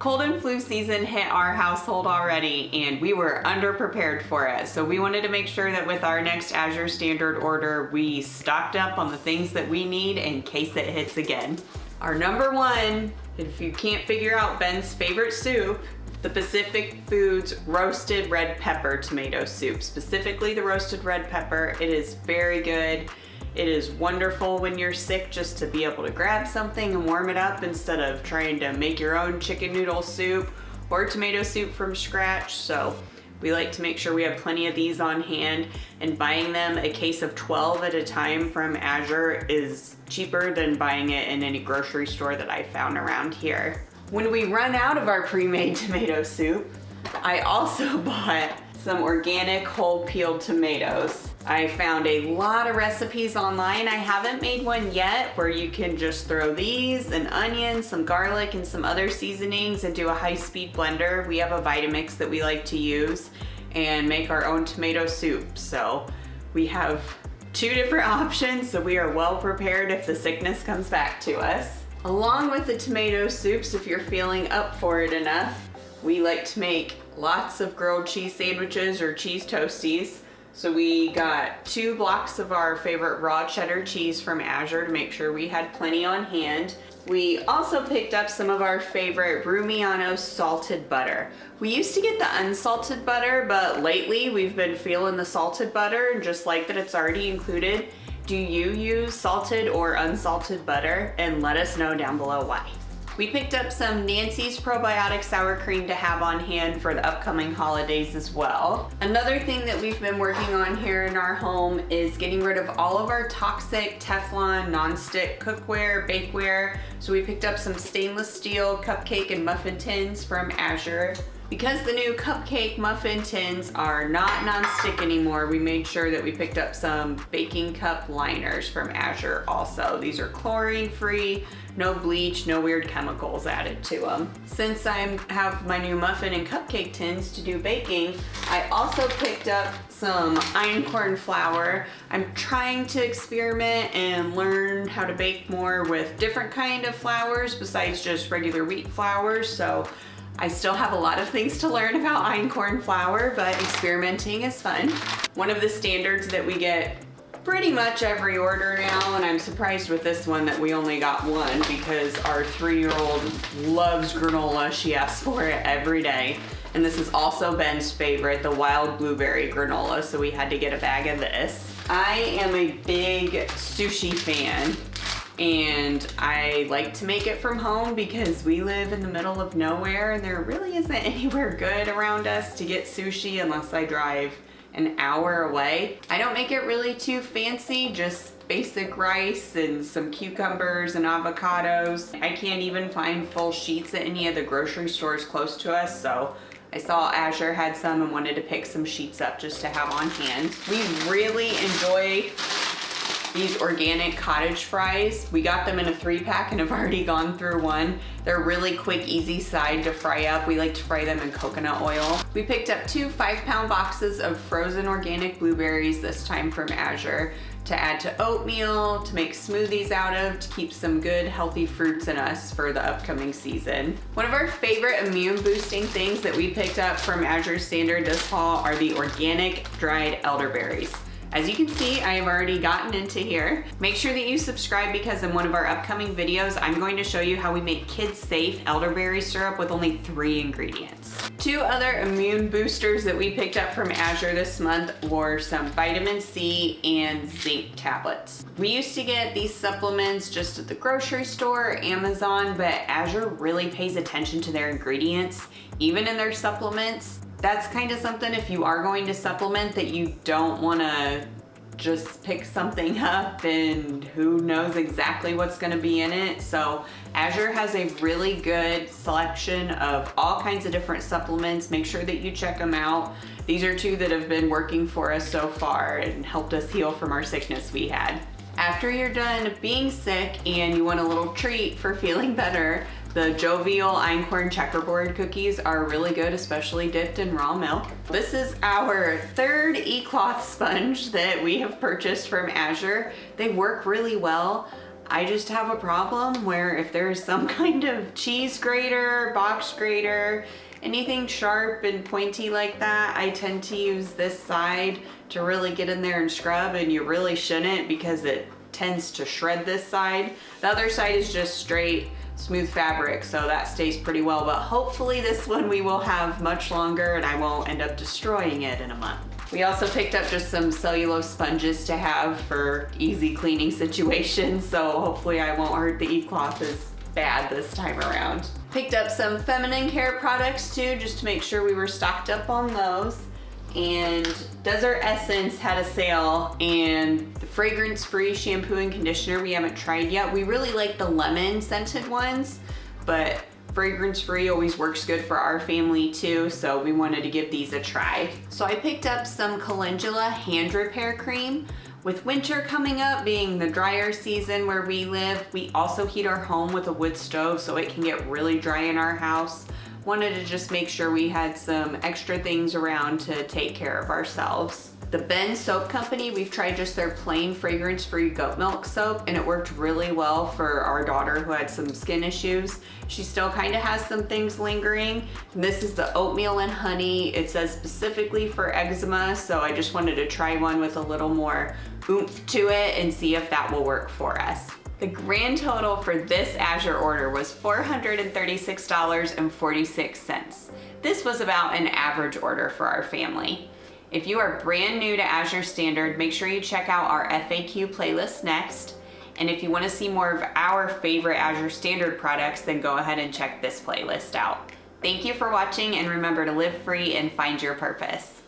Cold and flu season hit our household already and we were underprepared for it. So we wanted to make sure that with our next AZURE Standard order, we stocked up on the things that we need in case it hits again. Our number one, if you can't figure out Ben's favorite soup, the Pacific Foods roasted red pepper tomato soup, specifically the roasted red pepper. It is very good. It is wonderful when you're sick just to be able to grab something and warm it up instead of trying to make your own chicken noodle soup or tomato soup from scratch. So we like to make sure we have plenty of these on hand, and buying them a case of 12 at a time from AZURE is cheaper than buying it in any grocery store that I found around here. When we run out of our pre-made tomato soup, I also bought some organic whole peeled tomatoes. I found a lot of recipes online. I haven't made one yet where you can just throw these, an onion, some garlic, and some other seasonings and do a high-speed blender. We have a Vitamix that we like to use and make our own tomato soup. So we have 2 different options, so we are well prepared if the sickness comes back to us. Along with the tomato soups, if you're feeling up for it enough, we like to make lots of grilled cheese sandwiches or cheese toasties. So we got 2 blocks of our favorite raw cheddar cheese from AZURE to make sure we had plenty on hand. We also picked up some of our favorite Rumiano salted butter. We used to get the unsalted butter, but lately we've been feeling the salted butter and just like that it's already included. Do you use salted or unsalted butter? And let us know down below why. We picked up some Nancy's probiotic sour cream to have on hand for the upcoming holidays as well. Another thing that we've been working on here in our home is getting rid of all of our toxic Teflon non-stick cookware, bakeware. So we picked up some stainless steel cupcake and muffin tins from AZURE. Because the new cupcake muffin tins are not non-stick anymore, we made sure that we picked up some baking cup liners from AZURE also. These are chlorine free, no bleach, no weird chemicals added to them. Since I have my new muffin and cupcake tins to do baking, I also picked up some einkorn flour. I'm trying to experiment and learn how to bake more with different kind of flours besides just regular wheat flour. So I still have a lot of things to learn about einkorn flour, but experimenting is fun. One of the standards that we get pretty much every order now, and I'm surprised with this one that we only got one because our 3-year-old loves granola. She asks for it every day. And this is also Ben's favorite, the wild blueberry granola, so we had to get a bag of this. I am a big sushi fan, and I like to make it from home because we live in the middle of nowhere and there really isn't anywhere good around us to get sushi unless I drive an hour away. I don't make it really too fancy, just basic rice and some cucumbers and avocados. I can't even find full sheets at any of the grocery stores close to us, so I saw AZURE had some and wanted to pick some sheets up just to have on hand. We really enjoy these organic cottage fries. We got them in a 3-pack and have already gone through one. They're really quick, easy side to fry up. We like to fry them in coconut oil. We picked up 2 5-pound boxes of frozen organic blueberries, this time from AZURE, to add to oatmeal, to make smoothies out of, to keep some good healthy fruits in us for the upcoming season. One of our favorite immune boosting things that we picked up from AZURE Standard this fall are the organic dried elderberries. As you can see, I have already gotten into here. Make sure that you subscribe because in one of our upcoming videos, I'm going to show you how we make kids-safe elderberry syrup with only 3 ingredients. 2 other immune boosters that we picked up from AZURE this month were some vitamin C and zinc tablets. We used to get these supplements just at the grocery store or Amazon, but AZURE really pays attention to their ingredients, even in their supplements. That's kind of something, if you are going to supplement, that you don't want to just pick something up and who knows exactly what's going to be in it. So AZURE has a really good selection of all kinds of different supplements. Make sure that you check them out. These are 2 that have been working for us so far and helped us heal from our sickness we had. After you're done being sick and you want a little treat for feeling better, the Jovial Einkorn checkerboard cookies are really good, especially dipped in raw milk. This is our 3rd e-cloth sponge that we have purchased from AZURE. They work really well. I just have a problem where if there's some kind of cheese grater, box grater, anything sharp and pointy like that, I tend to use this side to really get in there and scrub, and you really shouldn't because it tends to shred this side. The other side is just straight smooth fabric, so that stays pretty well, but hopefully this one we will have much longer and I won't end up destroying it in a month. We also picked up just some cellulose sponges to have for easy cleaning situations, so hopefully I won't hurt the e-cloth as bad this time around. Picked up some feminine care products too, just to make sure we were stocked up on those. And Desert Essence had a sale, and the fragrance-free shampoo and conditioner we haven't tried yet. We really like the lemon scented ones, but fragrance-free always works good for our family too, so we wanted to give these a try. So I picked up some calendula hand repair cream. With winter coming up, being the drier season where we live, we also heat our home with a wood stove, so it can get really dry in our house. Wanted to just make sure we had some extra things around to take care of ourselves. The Ben Soap Company, we've tried just their plain fragrance-free goat milk soap, and it worked really well for our daughter who had some skin issues. She still kind of has some things lingering. And this is the oatmeal and honey. It says specifically for eczema, so I just wanted to try one with a little more oomph to it and see if that will work for us. The grand total for this Azure order was $436.46. This was about an average order for our family. If you are brand new to Azure Standard, make sure you check out our FAQ playlist next. And if you want to see more of our favorite Azure Standard products, then go ahead and check this playlist out. Thank you for watching, and remember to live free and find your purpose.